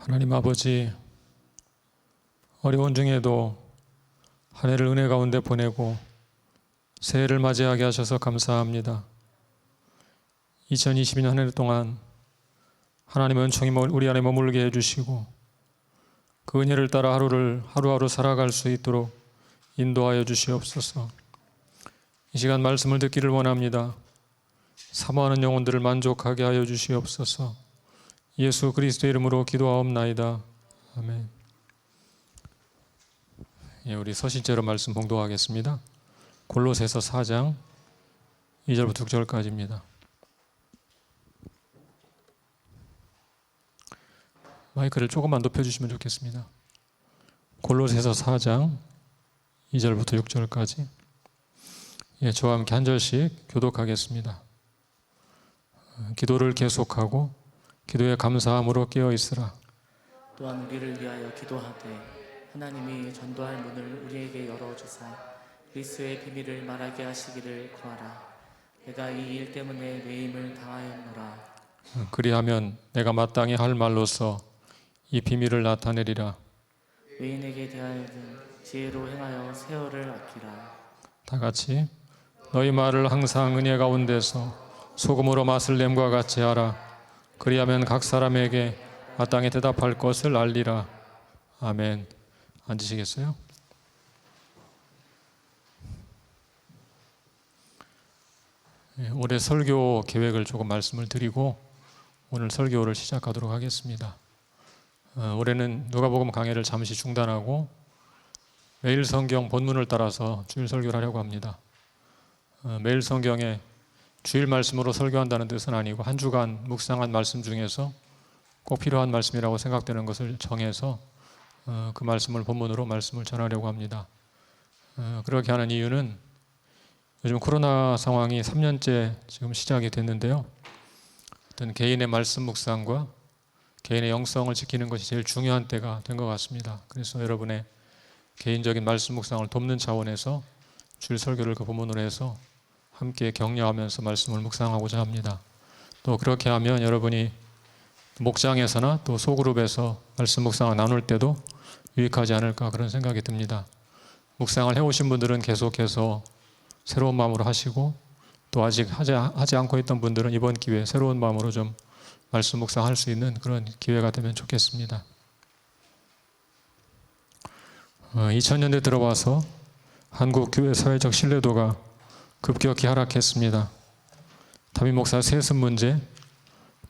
하나님 아버지, 어려운 중에도 한 해를 은혜 가운데 보내고 새해를 맞이하게 하셔서 감사합니다. 2022년 한 해 동안 하나님의 은총이 우리 안에 머물게 해주시고 그 은혜를 따라 하루하루 살아갈 수 있도록 인도하여 주시옵소서. 이 시간 말씀을 듣기를 원합니다. 사모하는 영혼들을 만족하게 하여 주시옵소서. 예수 그리스도의 이름으로 기도하옵나이다. 아멘. 우리 서신제로 말씀 봉독하겠습니다. 골로새서 4장 2절부터 6절까지입니다. 마이크를 조금만 높여주시면 좋겠습니다. 골로새서 4장 2절부터 6절까지 저와 함께 한 절씩 교독하겠습니다. 기도를 계속하고 기도에 감사함으로 깨어 있으라. 또한 우리를 위하여 기도하되 하나님이 전도할 문을 우리에게 열어주사 그리스도의 비밀을 말하게 하시기를 구하라. 내가 이 일 때문에 매임을 당하였노라. 그리하면 내가 마땅히 할 말로서 이 비밀을 나타내리라. 외인에게 대하여는 지혜로 행하여 세월을 아끼라. 다 같이 너희 말을 항상 은혜 가운데서 소금으로 맛을 냄과 같이 하라. 그리하면 각 사람에게 마땅히 대답할 것을 알리라. 아멘. 앉으시겠어요? 올해 설교 계획을 조금 말씀을 드리고 오늘 설교를 시작하도록 하겠습니다. 올해는 누가복음 강해를 잠시 중단하고 매일 성경 본문을 따라서 주일 설교를 하려고 합니다. 매일 성경에 주일 말씀으로 설교한다는 뜻은 아니고 한 주간 묵상한 말씀 중에서 꼭 필요한 말씀이라고 생각되는 것을 정해서 그 말씀을 본문으로 말씀을 전하려고 합니다. 그렇게 하는 이유는 요즘 코로나 상황이 3년째 지금 시작이 됐는데요. 어떤 개인의 말씀 묵상과 개인의 영성을 지키는 것이 제일 중요한 때가 된 것 같습니다. 그래서 여러분의 개인적인 말씀 묵상을 돕는 차원에서 주일 설교를 그 본문으로 해서 함께 격려하면서 말씀을 묵상하고자 합니다. 또 그렇게 하면 여러분이 목장에서나 또 소그룹에서 말씀 묵상을 나눌 때도 유익하지 않을까 그런 생각이 듭니다. 묵상을 해오신 분들은 계속해서 새로운 마음으로 하시고 또 아직 하지 않고 있던 분들은 이번 기회에 새로운 마음으로 좀 말씀 묵상할 수 있는 그런 기회가 되면 좋겠습니다. 2000년대 들어와서 한국 교회 사회적 신뢰도가 급격히 하락했습니다. 담임 목사 세습 문제,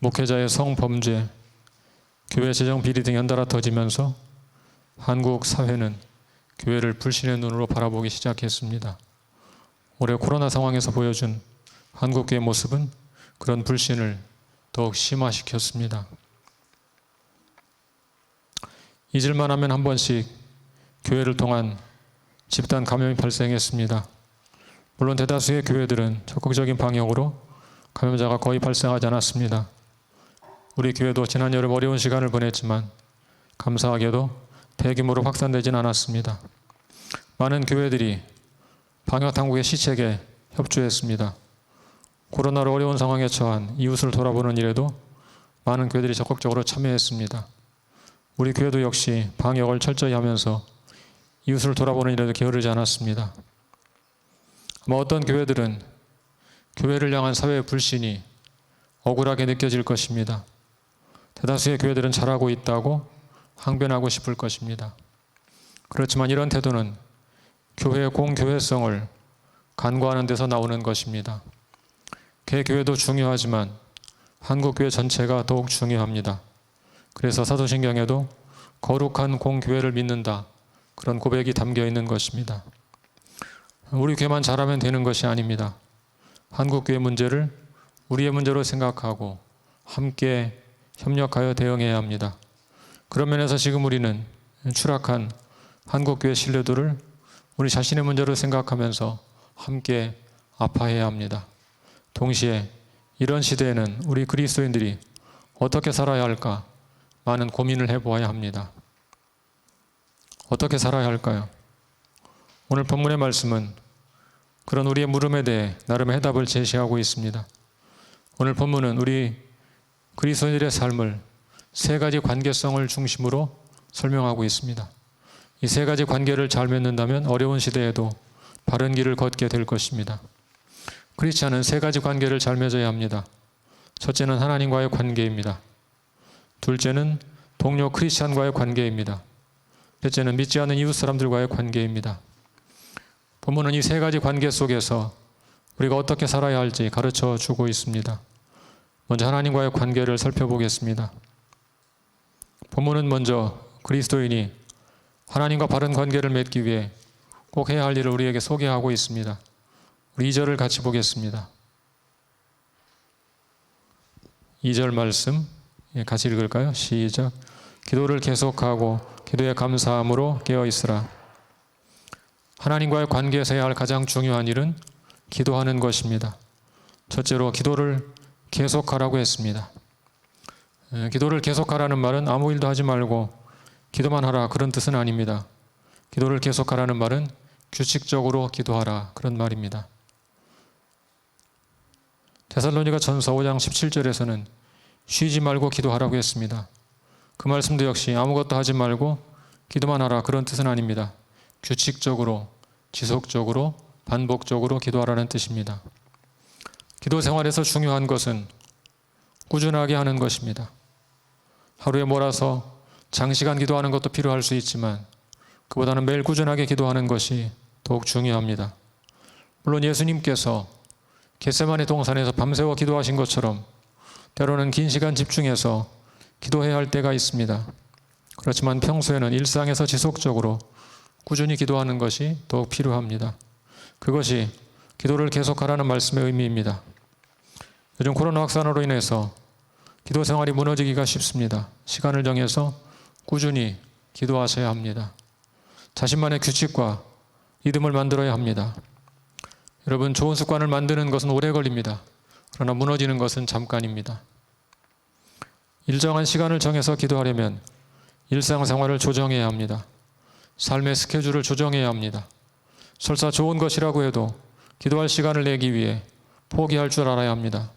목회자의 성범죄, 교회 재정 비리 등 연달아 터지면서 한국 사회는 교회를 불신의 눈으로 바라보기 시작했습니다. 올해 코로나 상황에서 보여준 한국교회 모습은 그런 불신을 더욱 심화시켰습니다. 잊을만 하면 한 번씩 교회를 통한 집단 감염이 발생했습니다. 물론 대다수의 교회들은 적극적인 방역으로 감염자가 거의 발생하지 않았습니다. 우리 교회도 지난 여름 어려운 시간을 보냈지만 감사하게도 대규모로 확산되진 않았습니다. 많은 교회들이 방역당국의 시책에 협조했습니다. 코로나로 어려운 상황에 처한 이웃을 돌아보는 일에도 많은 교회들이 적극적으로 참여했습니다. 우리 교회도 역시 방역을 철저히 하면서 이웃을 돌아보는 일에도 게으르지 않았습니다. 어떤 교회들은 교회를 향한 사회의 불신이 억울하게 느껴질 것입니다. 대다수의 교회들은 잘하고 있다고 항변하고 싶을 것입니다. 그렇지만 이런 태도는 교회의 공교회성을 간과하는 데서 나오는 것입니다. 개교회도 중요하지만 한국교회 전체가 더욱 중요합니다. 그래서 사도신경에도 거룩한 공교회를 믿는다 그런 고백이 담겨 있는 것입니다. 우리 교회만 잘하면 되는 것이 아닙니다. 한국교회 문제를 우리의 문제로 생각하고 함께 협력하여 대응해야 합니다. 그런 면에서 지금 우리는 추락한 한국교회 신뢰도를 우리 자신의 문제로 생각하면서 함께 아파해야 합니다. 동시에 이런 시대에는 우리 그리스도인들이 어떻게 살아야 할까 많은 고민을 해보아야 합니다. 어떻게 살아야 할까요? 오늘 본문의 말씀은 그런 우리의 물음에 대해 나름의 해답을 제시하고 있습니다. 오늘 본문은 우리 그리스도인들의 삶을 세 가지 관계성을 중심으로 설명하고 있습니다. 이 세 가지 관계를 잘 맺는다면 어려운 시대에도 바른 길을 걷게 될 것입니다. 크리스찬은 세 가지 관계를 잘 맺어야 합니다. 첫째는 하나님과의 관계입니다. 둘째는 동료 크리스찬과의 관계입니다. 셋째는 믿지 않는 이웃 사람들과의 관계입니다. 본문은 이 세 가지 관계 속에서 우리가 어떻게 살아야 할지 가르쳐 주고 있습니다. 먼저 하나님과의 관계를 살펴보겠습니다. 본문은 먼저 그리스도인이 하나님과 바른 관계를 맺기 위해 꼭 해야 할 일을 우리에게 소개하고 있습니다. 우리 2절을 같이 보겠습니다. 2절 말씀 같이 읽을까요? 시작. 기도를 계속하고 기도에 감사함으로 깨어있으라. 하나님과의 관계에서 해야 할 가장 중요한 일은 기도하는 것입니다. 첫째로 기도를 계속하라고 했습니다. 기도를 계속하라는 말은 아무 일도 하지 말고 기도만 하라 그런 뜻은 아닙니다. 기도를 계속하라는 말은 규칙적으로 기도하라 그런 말입니다. 데살로니가 전서 5장 17절에서는 쉬지 말고 기도하라고 했습니다. 그 말씀도 역시 아무것도 하지 말고 기도만 하라 그런 뜻은 아닙니다. 규칙적으로, 지속적으로, 반복적으로 기도하라는 뜻입니다. 기도 생활에서 중요한 것은 꾸준하게 하는 것입니다. 하루에 몰아서 장시간 기도하는 것도 필요할 수 있지만 그보다는 매일 꾸준하게 기도하는 것이 더욱 중요합니다. 물론 예수님께서 겟세마네 동산에서 밤새워 기도하신 것처럼 때로는 긴 시간 집중해서 기도해야 할 때가 있습니다. 그렇지만 평소에는 일상에서 지속적으로 꾸준히 기도하는 것이 더욱 필요합니다. 그것이 기도를 계속하라는 말씀의 의미입니다. 요즘 코로나 확산으로 인해서 기도 생활이 무너지기가 쉽습니다. 시간을 정해서 꾸준히 기도하셔야 합니다. 자신만의 규칙과 리듬을 만들어야 합니다. 여러분, 좋은 습관을 만드는 것은 오래 걸립니다. 그러나 무너지는 것은 잠깐입니다. 일정한 시간을 정해서 기도하려면 일상생활을 조정해야 합니다. 삶의 스케줄을 조정해야 합니다. 설사 좋은 것이라고 해도 기도할 시간을 내기 위해 포기할 줄 알아야 합니다.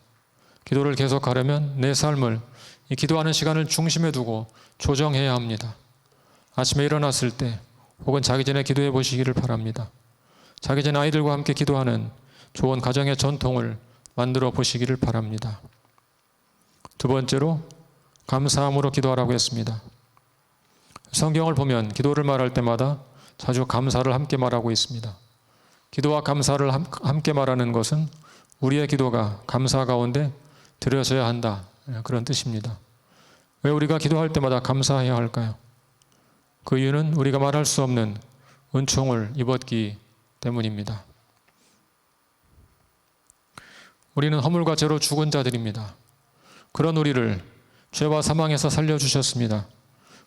기도를 계속하려면 내 삶을 이 기도하는 시간을 중심에 두고 조정해야 합니다. 아침에 일어났을 때 혹은 자기 전에 기도해 보시기를 바랍니다. 자기 전 아이들과 함께 기도하는 좋은 가정의 전통을 만들어 보시기를 바랍니다. 두 번째로 감사함으로 기도하라고 했습니다. 성경을 보면 기도를 말할 때마다 자주 감사를 함께 말하고 있습니다. 기도와 감사를 함께 말하는 것은 우리의 기도가 감사 가운데 드려져야 한다, 그런 뜻입니다. 왜 우리가 기도할 때마다 감사해야 할까요? 그 이유는 우리가 말할 수 없는 은총을 입었기 때문입니다. 우리는 허물과 죄로 죽은 자들입니다. 그런 우리를 죄와 사망에서 살려주셨습니다.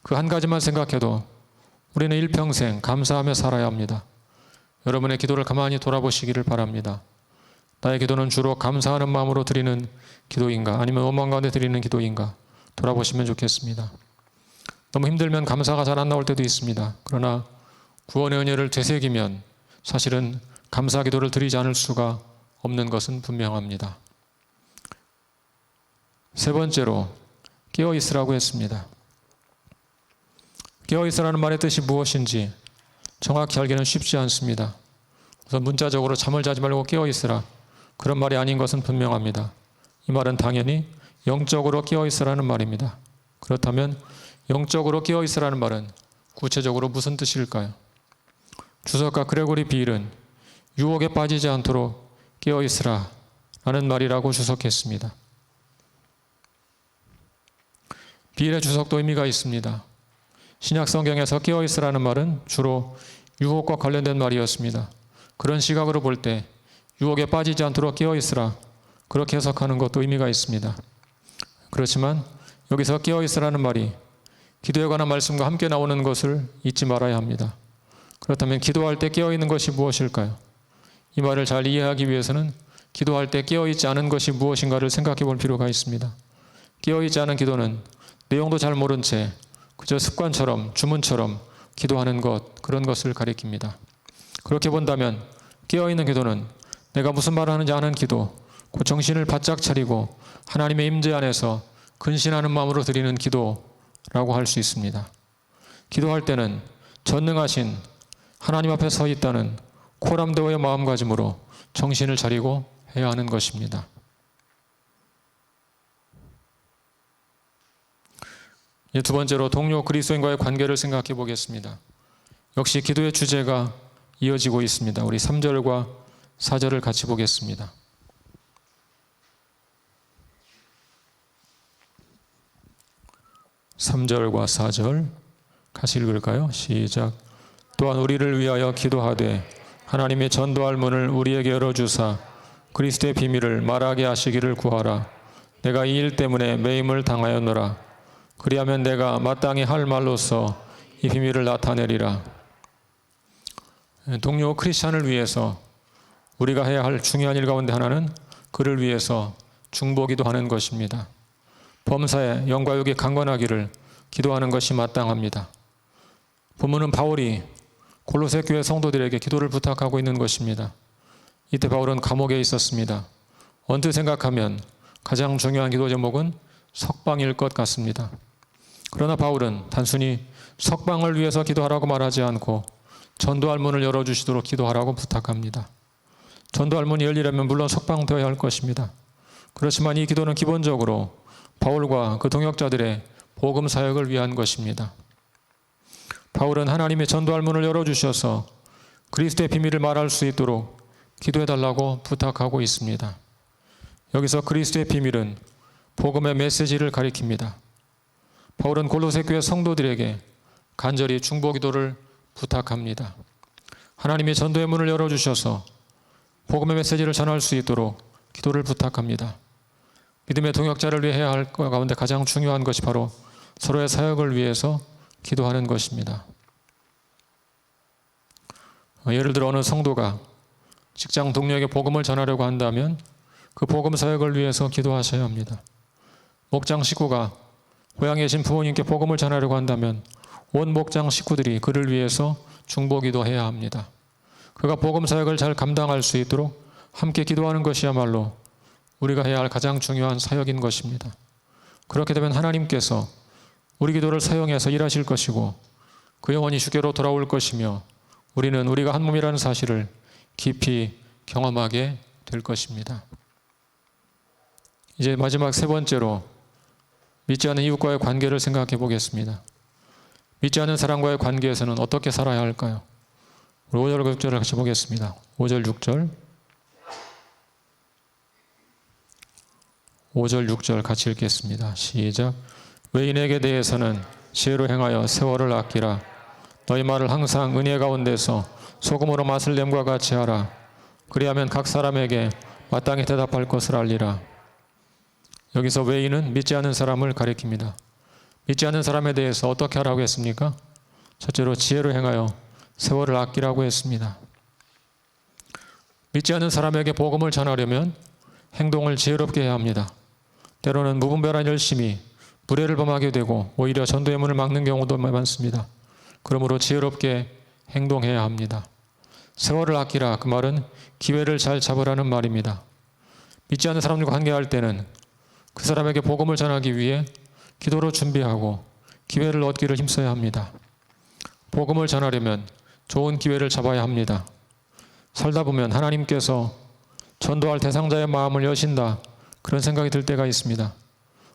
그 한 가지만 생각해도 우리는 일평생 감사하며 살아야 합니다. 여러분의 기도를 가만히 돌아보시기를 바랍니다. 나의 기도는 주로 감사하는 마음으로 드리는 기도인가 아니면 원망 가운데 드리는 기도인가 돌아보시면 좋겠습니다. 너무 힘들면 감사가 잘 안 나올 때도 있습니다. 그러나 구원의 은혜를 되새기면 사실은 감사 기도를 드리지 않을 수가 없는 것은 분명합니다. 세 번째로 깨어있으라고 했습니다. 깨어있으라는 말의 뜻이 무엇인지 정확히 알기는 쉽지 않습니다. 우선 문자적으로 잠을 자지 말고 깨어있으라 그런 말이 아닌 것은 분명합니다. 이 말은 당연히 영적으로 깨어있으라는 말입니다. 그렇다면 영적으로 깨어있으라는 말은 구체적으로 무슨 뜻일까요? 주석가 그레고리 비일은 유혹에 빠지지 않도록 깨어있으라 라는 말이라고 주석했습니다. 비일의 주석도 의미가 있습니다. 신약 성경에서 깨어있으라는 말은 주로 유혹과 관련된 말이었습니다. 그런 시각으로 볼 때 유혹에 빠지지 않도록 깨어있으라 그렇게 해석하는 것도 의미가 있습니다. 그렇지만 여기서 깨어있으라는 말이 기도에 관한 말씀과 함께 나오는 것을 잊지 말아야 합니다. 그렇다면 기도할 때 깨어있는 것이 무엇일까요? 이 말을 잘 이해하기 위해서는 기도할 때 깨어있지 않은 것이 무엇인가를 생각해 볼 필요가 있습니다. 깨어있지 않은 기도는 내용도 잘 모른 채 그저 습관처럼 주문처럼 기도하는 것, 그런 것을 가리킵니다. 그렇게 본다면 깨어있는 기도는 내가 무슨 말을 하는지 아는 기도, 그 정신을 바짝 차리고 하나님의 임재 안에서 근신하는 마음으로 드리는 기도, 라고 할 수 있습니다. 기도할 때는 전능하신 하나님 앞에 서 있다는 코람데오의 마음가짐으로 정신을 차리고 해야 하는 것입니다. 두 번째로 동료 그리스도인과의 관계를 생각해 보겠습니다. 역시 기도의 주제가 이어지고 있습니다. 우리 3절과 4절을 같이 보겠습니다. 3절과 4절 같이 읽을까요? 시작. 또한 우리를 위하여 기도하되 하나님의 전도할 문을 우리에게 열어주사 그리스도의 비밀을 말하게 하시기를 구하라. 내가 이 일 때문에 매임을 당하였노라. 그리하면 내가 마땅히 할 말로써 이 비밀을 나타내리라. 동료 크리스찬을 위해서 우리가 해야 할 중요한 일 가운데 하나는 그를 위해서 중보기도 하는 것입니다. 범사에 영과 육이 강건하기를 기도하는 것이 마땅합니다. 본문은 바울이 골로새 교회 성도들에게 기도를 부탁하고 있는 것입니다. 이때 바울은 감옥에 있었습니다. 언뜻 생각하면 가장 중요한 기도 제목은 석방일 것 같습니다. 그러나 바울은 단순히 석방을 위해서 기도하라고 말하지 않고 전도할 문을 열어주시도록 기도하라고 부탁합니다. 전도할 문이 열리려면 물론 석방되어야 할 것입니다. 그렇지만 이 기도는 기본적으로 바울과 그 동역자들의 복음 사역을 위한 것입니다. 바울은 하나님의 전도할 문을 열어주셔서 그리스도의 비밀을 말할 수 있도록 기도해달라고 부탁하고 있습니다. 여기서 그리스도의 비밀은 복음의 메시지를 가리킵니다. 바울은 골로새 교회 성도들에게 간절히 중보기도를 부탁합니다. 하나님의 전도의 문을 열어주셔서 복음의 메시지를 전할 수 있도록 기도를 부탁합니다. 믿음의 동역자를 위해 해야 할 것 가운데 가장 중요한 것이 바로 서로의 사역을 위해서 기도하는 것입니다. 예를 들어 어느 성도가 직장 동료에게 복음을 전하려고 한다면 그 복음 사역을 위해서 기도하셔야 합니다. 목장 식구가 고향에 계신 부모님께 복음을 전하려고 한다면 온 목장 식구들이 그를 위해서 중보기도해야 합니다. 그가 복음 사역을 잘 감당할 수 있도록 함께 기도하는 것이야말로 우리가 해야 할 가장 중요한 사역인 것입니다. 그렇게 되면 하나님께서 우리 기도를 사용해서 일하실 것이고 그 영혼이 주께로 돌아올 것이며 우리는 우리가 한 몸이라는 사실을 깊이 경험하게 될 것입니다. 이제 마지막 세 번째로 믿지 않는 이웃과의 관계를 생각해 보겠습니다. 믿지 않는 사람과의 관계에서는 어떻게 살아야 할까요? 5절, 6절을 같이 보겠습니다. 5절, 6절. 5절, 6절 같이 읽겠습니다. 시작. 외인에게 대해서는 지혜로 행하여 세월을 아끼라. 너희 말을 항상 은혜 가운데서 소금으로 맛을 냄과 같이 하라. 그리하면 각 사람에게 마땅히 대답할 것을 알리라. 여기서 외인은 믿지 않는 사람을 가리킵니다. 믿지 않는 사람에 대해서 어떻게 하라고 했습니까? 첫째로 지혜로 행하여 세월을 아끼라고 했습니다. 믿지 않는 사람에게 복음을 전하려면 행동을 지혜롭게 해야 합니다. 때로는 무분별한 열심이 무례를 범하게 되고 오히려 전도의 문을 막는 경우도 많습니다. 그러므로 지혜롭게 행동해야 합니다. 세월을 아끼라, 그 말은 기회를 잘 잡으라는 말입니다. 믿지 않는 사람들과 관계할 때는 그 사람에게 복음을 전하기 위해 기도로 준비하고 기회를 얻기를 힘써야 합니다. 복음을 전하려면 좋은 기회를 잡아야 합니다. 살다 보면 하나님께서 전도할 대상자의 마음을 여신다, 그런 생각이 들 때가 있습니다.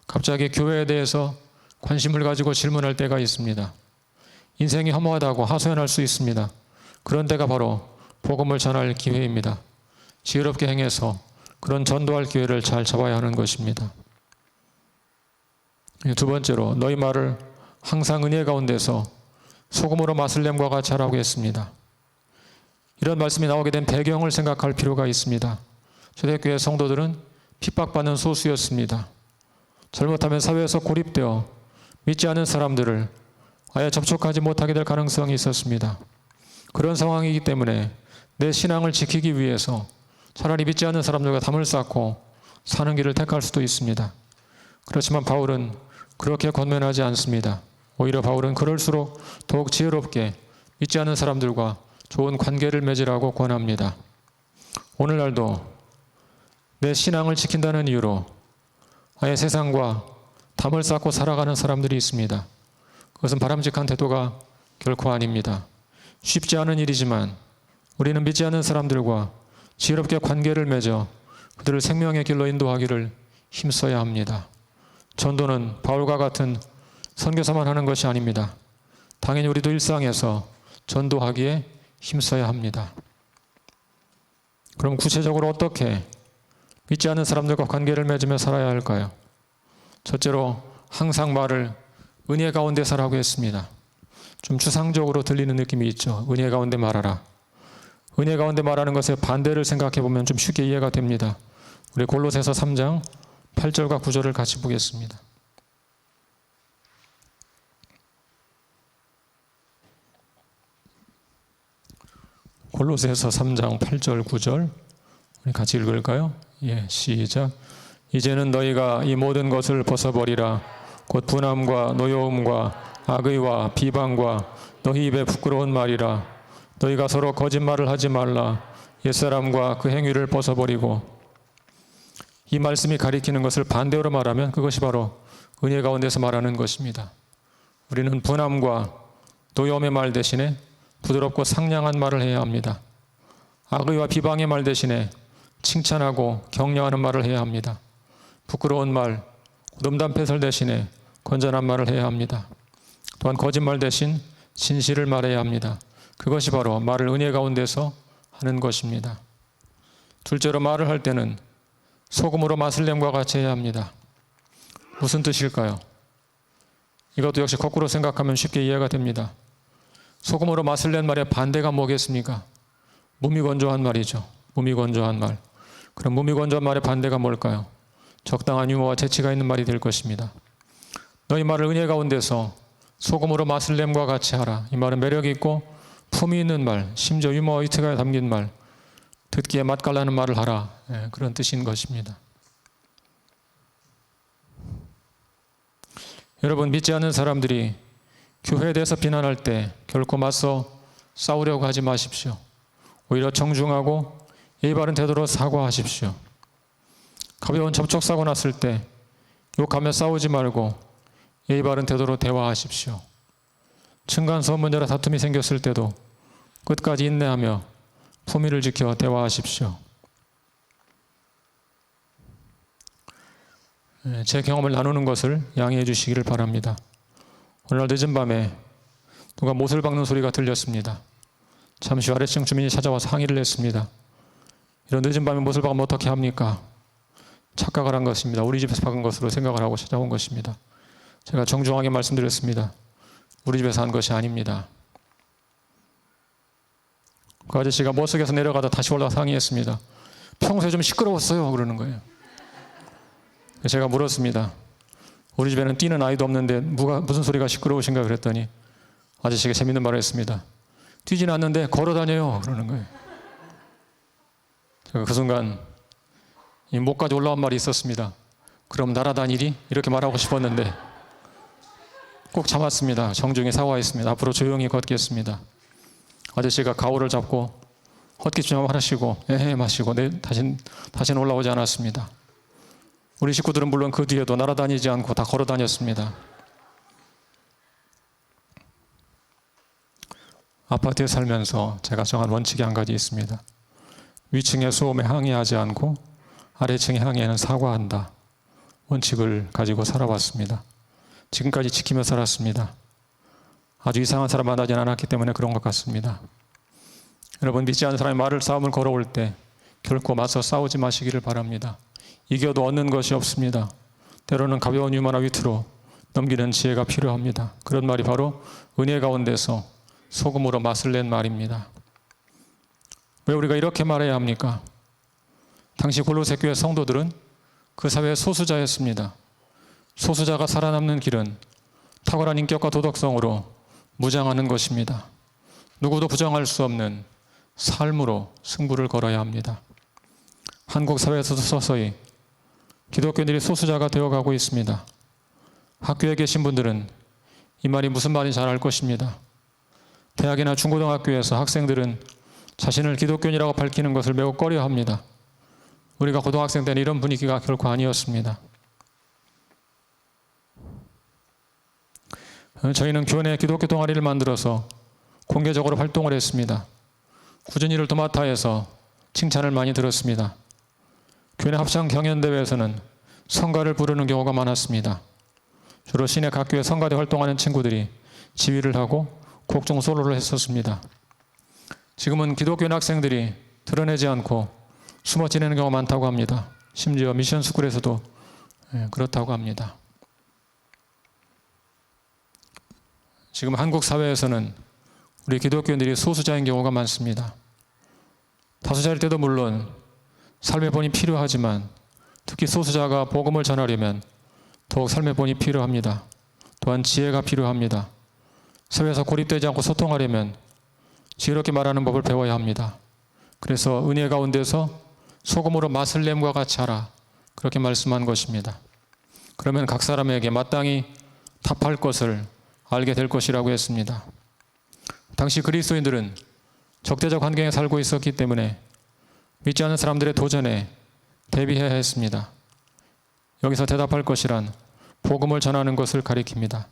갑자기 교회에 대해서 관심을 가지고 질문할 때가 있습니다. 인생이 허무하다고 하소연할 수 있습니다. 그런 때가 바로 복음을 전할 기회입니다. 지혜롭게 행해서 그런 전도할 기회를 잘 잡아야 하는 것입니다. 두 번째로 너희 말을 항상 은혜 가운데서 소금으로 맛을 냄과 같이 하라고 했습니다. 이런 말씀이 나오게 된 배경을 생각할 필요가 있습니다. 초대교회 성도들은 핍박받는 소수였습니다. 잘못하면 사회에서 고립되어 믿지 않는 사람들을 아예 접촉하지 못하게 될 가능성이 있었습니다. 그런 상황이기 때문에 내 신앙을 지키기 위해서 차라리 믿지 않는 사람들과 담을 쌓고 사는 길을 택할 수도 있습니다. 그렇지만 바울은 그렇게 권면하지 않습니다. 오히려 바울은 그럴수록 더욱 지혜롭게 믿지 않는 사람들과 좋은 관계를 맺으라고 권합니다. 오늘날도 내 신앙을 지킨다는 이유로 아예 세상과 담을 쌓고 살아가는 사람들이 있습니다. 그것은 바람직한 태도가 결코 아닙니다. 쉽지 않은 일이지만 우리는 믿지 않는 사람들과 지혜롭게 관계를 맺어 그들을 생명의 길로 인도하기를 힘써야 합니다. 전도는 바울과 같은 선교사만 하는 것이 아닙니다. 당연히 우리도 일상에서 전도하기에 힘써야 합니다. 그럼 구체적으로 어떻게 믿지 않는 사람들과 관계를 맺으며 살아야 할까요? 첫째로 항상 말을 은혜 가운데 살라고 했습니다. 좀 추상적으로 들리는 느낌이 있죠. 은혜 가운데 말하라. 은혜 가운데 말하는 것의 반대를 생각해 보면 좀 쉽게 이해가 됩니다. 우리 골로새서 3장 8절과 9절을 같이 보겠습니다. 골로새서 3장 8절 9절 우리 같이 읽을까요? 예, 시작. 이제는 너희가 이 모든 것을 벗어버리라. 곧 분함과 노여움과 악의와 비방과 너희 입에 부끄러운 말이라. 너희가 서로 거짓말을 하지 말라. 옛사람과 그 행위를 벗어버리고. 이 말씀이 가리키는 것을 반대로 말하면 그것이 바로 은혜 가운데서 말하는 것입니다. 우리는 분함과 노여움의 말 대신에 부드럽고 상냥한 말을 해야 합니다. 악의와 비방의 말 대신에 칭찬하고 격려하는 말을 해야 합니다. 부끄러운 말, 음담패설 대신에 건전한 말을 해야 합니다. 또한 거짓말 대신 진실을 말해야 합니다. 그것이 바로 말을 은혜 가운데서 하는 것입니다. 둘째로 말을 할 때는 소금으로 맛을 냄과 같이 해야 합니다. 무슨 뜻일까요? 이것도 역시 거꾸로 생각하면 쉽게 이해가 됩니다. 소금으로 맛을 낸 말의 반대가 뭐겠습니까? 무미건조한 말이죠. 무미건조한 말. 그럼 무미건조한 말의 반대가 뭘까요? 적당한 유머와 재치가 있는 말이 될 것입니다. 너희 말을 은혜 가운데서 소금으로 맛을 냄과 같이 하라. 이 말은 매력이 있고 품이 있는 말, 심지어 유머와 위트가 담긴 말, 듣기에 맛깔나는 말을 하라. 그런 뜻인 것입니다. 여러분, 믿지 않는 사람들이 교회에 대해서 비난할 때 결코 맞서 싸우려고 하지 마십시오. 오히려 정중하고 예의 바른 태도로 사과하십시오. 가벼운 접촉사고 났을 때 욕하며 싸우지 말고 예의 바른 태도로 대화하십시오. 층간소음 문제로 다툼이 생겼을 때도 끝까지 인내하며 품위를 지켜 대화하십시오. 제 경험을 나누는 것을 양해해 주시기를 바랍니다. 오늘 늦은 밤에 누가 못을 박는 소리가 들렸습니다. 잠시 후 아래층 주민이 찾아와서 항의를 했습니다. 이런 늦은 밤에 못을 박으면 어떻게 합니까? 착각을 한 것입니다. 우리 집에서 박은 것으로 생각을 하고 찾아온 것입니다. 제가 정중하게 말씀드렸습니다. 우리 집에서 한 것이 아닙니다. 그 아저씨가 모석에서 내려가다 다시 올라가서 항의했습니다. 평소에 좀 시끄러웠어요. 그러는 거예요. 제가 물었습니다. 우리 집에는 뛰는 아이도 없는데 무슨 소리가 시끄러우신가 그랬더니 아저씨가 재밌는 말을 했습니다. 뛰지는 않는데 걸어 다녀요. 그러는 거예요. 제가 그 순간 이 목까지 올라온 말이 있었습니다. 그럼 날아다니리? 이렇게 말하고 싶었는데 꼭 참았습니다. 정중히 사과했습니다. 앞으로 조용히 걷겠습니다. 아저씨가 가오를 잡고 헛기침 좀 하시고 에헤 마시고 다시는 올라오지 않았습니다. 우리 식구들은 물론 그 뒤에도 날아다니지 않고 다 걸어 다녔습니다. 아파트에 살면서 제가 정한 원칙이 한 가지 있습니다. 위층의 소음에 항의하지 않고 아래층의 항의에는 사과한다. 원칙을 가지고 살아왔습니다. 지금까지 지키며 살았습니다. 아주 이상한 사람 만나진 않았기 때문에 그런 것 같습니다. 여러분, 믿지 않는 사람이 말을 싸움을 걸어올 때 결코 맞서 싸우지 마시기를 바랍니다. 이겨도 얻는 것이 없습니다. 때로는 가벼운 유머나 위트로 넘기는 지혜가 필요합니다. 그런 말이 바로 은혜 가운데서 소금으로 맛을 낸 말입니다. 왜 우리가 이렇게 말해야 합니까? 당시 골로새 교회 성도들은 그 사회의 소수자였습니다. 소수자가 살아남는 길은 탁월한 인격과 도덕성으로 무장하는 것입니다. 누구도 부정할 수 없는 삶으로 승부를 걸어야 합니다. 한국 사회에서도 서서히 기독교인들이 소수자가 되어가고 있습니다. 학교에 계신 분들은 이 말이 무슨 말인지 잘 알 것입니다. 대학이나 중고등학교에서 학생들은 자신을 기독교인이라고 밝히는 것을 매우 꺼려합니다. 우리가 고등학생 때는 이런 분위기가 결코 아니었습니다. 저희는 교내 기독교 동아리를 만들어서 공개적으로 활동을 했습니다. 꾸준히 이를 도맡아 해서 칭찬을 많이 들었습니다. 교내 합창 경연대회에서는 성가를 부르는 경우가 많았습니다. 주로 시내 각 교회 성가대 활동하는 친구들이 지휘를 하고 곡중 솔로를 했었습니다. 지금은 기독교 학생들이 드러내지 않고 숨어 지내는 경우가 많다고 합니다. 심지어 미션 스쿨에서도 그렇다고 합니다. 지금 한국 사회에서는 우리 기독교인들이 소수자인 경우가 많습니다. 다수자일 때도 물론 삶의 본이 필요하지만 특히 소수자가 복음을 전하려면 더욱 삶의 본이 필요합니다. 또한 지혜가 필요합니다. 사회에서 고립되지 않고 소통하려면 지혜롭게 말하는 법을 배워야 합니다. 그래서 은혜 가운데서 소금으로 맛을 냄과 같이 하라, 그렇게 말씀한 것입니다. 그러면 각 사람에게 마땅히 답할 것을 알게 될 것이라고 했습니다. 당시 그리스도인들은 적대적 환경에 살고 있었기 때문에 믿지 않는 사람들의 도전에 대비해야 했습니다. 여기서 대답할 것이란 복음을 전하는 것을 가리킵니다.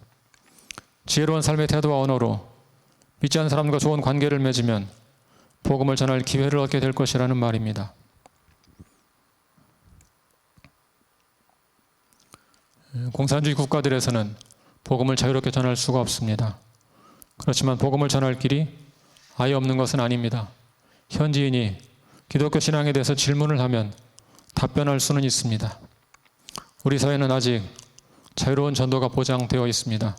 지혜로운 삶의 태도와 언어로 믿지 않는 사람과 좋은 관계를 맺으면 복음을 전할 기회를 얻게 될 것이라는 말입니다. 공산주의 국가들에서는 복음을 자유롭게 전할 수가 없습니다. 그렇지만 복음을 전할 길이 아예 없는 것은 아닙니다. 현지인이 기독교 신앙에 대해서 질문을 하면 답변할 수는 있습니다. 우리 사회는 아직 자유로운 전도가 보장되어 있습니다.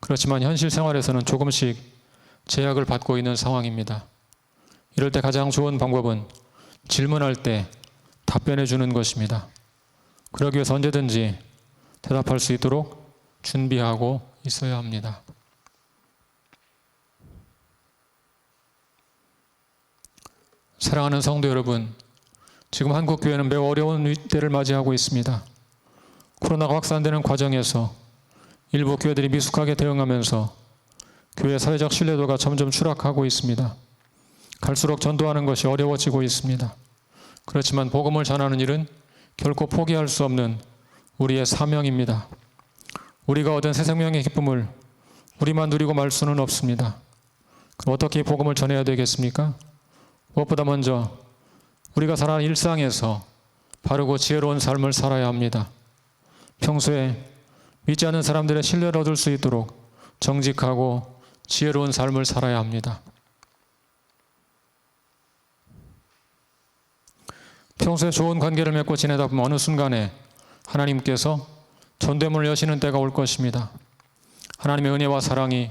그렇지만 현실 생활에서는 조금씩 제약을 받고 있는 상황입니다. 이럴 때 가장 좋은 방법은 질문할 때 답변해 주는 것입니다. 그러기 위해서 언제든지 대답할 수 있도록 준비하고 있어야 합니다. 사랑하는 성도 여러분, 지금 한국 교회는 매우 어려운 때를 맞이하고 있습니다. 코로나가 확산되는 과정에서 일부 교회들이 미숙하게 대응하면서 교회 사회적 신뢰도가 점점 추락하고 있습니다. 갈수록 전도하는 것이 어려워지고 있습니다. 그렇지만 복음을 전하는 일은 결코 포기할 수 없는 우리의 사명입니다. 우리가 얻은 새 생명의 기쁨을 우리만 누리고 말 수는 없습니다. 그럼 어떻게 복음을 전해야 되겠습니까? 무엇보다 먼저 우리가 살아가는 일상에서 바르고 지혜로운 삶을 살아야 합니다. 평소에 믿지 않는 사람들의 신뢰를 얻을 수 있도록 정직하고 지혜로운 삶을 살아야 합니다. 평소에 좋은 관계를 맺고 지내다 보면 어느 순간에 하나님께서 전대문을 여시는 때가 올 것입니다. 하나님의 은혜와 사랑이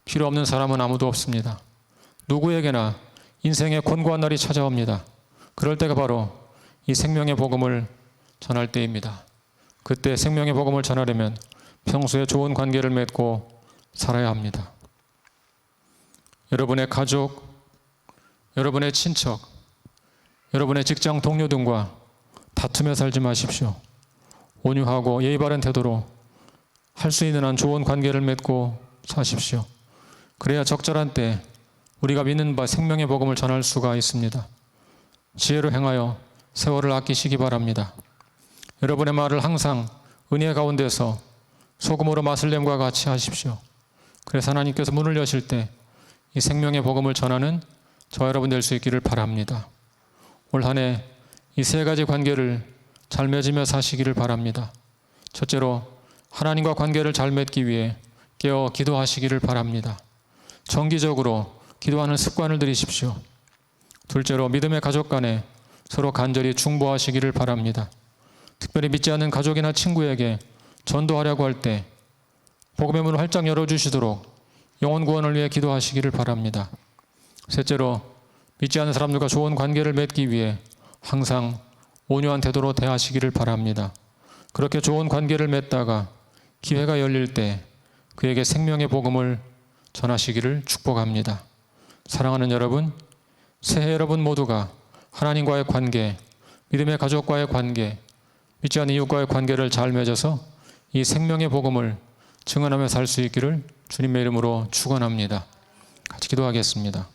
필요 없는 사람은 아무도 없습니다. 누구에게나 인생의 곤고한 날이 찾아옵니다. 그럴 때가 바로 이 생명의 복음을 전할 때입니다. 그때 생명의 복음을 전하려면 평소에 좋은 관계를 맺고 살아야 합니다. 여러분의 가족, 여러분의 친척, 여러분의 직장 동료 등과 다투며 살지 마십시오. 온유하고 예의 바른 태도로 할 수 있는 한 좋은 관계를 맺고 사십시오. 그래야 적절한 때 우리가 믿는 바 생명의 복음을 전할 수가 있습니다. 지혜로 행하여 세월을 아끼시기 바랍니다. 여러분의 말을 항상 은혜 가운데서 소금으로 맛을 냄과 같이 하십시오. 그래서 하나님께서 문을 여실 때 이 생명의 복음을 전하는 저 여러분 될 수 있기를 바랍니다. 올 한 해 이 세 가지 관계를 잘 맺으며 사시기를 바랍니다. 첫째로 하나님과 관계를 잘 맺기 위해 깨어 기도하시기를 바랍니다. 정기적으로 기도하는 습관을 들이십시오. 둘째로 믿음의 가족 간에 서로 간절히 중보하시기를 바랍니다. 특별히 믿지 않는 가족이나 친구에게 전도하려고 할 때 복음의 문을 활짝 열어주시도록 영혼 구원을 위해 기도하시기를 바랍니다. 셋째로 믿지 않는 사람들과 좋은 관계를 맺기 위해 항상 온유한 태도로 대하시기를 바랍니다. 그렇게 좋은 관계를 맺다가 기회가 열릴 때 그에게 생명의 복음을 전하시기를 축복합니다. 사랑하는 여러분, 새해 여러분 모두가 하나님과의 관계, 믿음의 가족과의 관계, 믿지 않는 이웃과의 관계를 잘 맺어서 이 생명의 복음을 증언하며 살 수 있기를 주님의 이름으로 축원합니다. 같이 기도하겠습니다.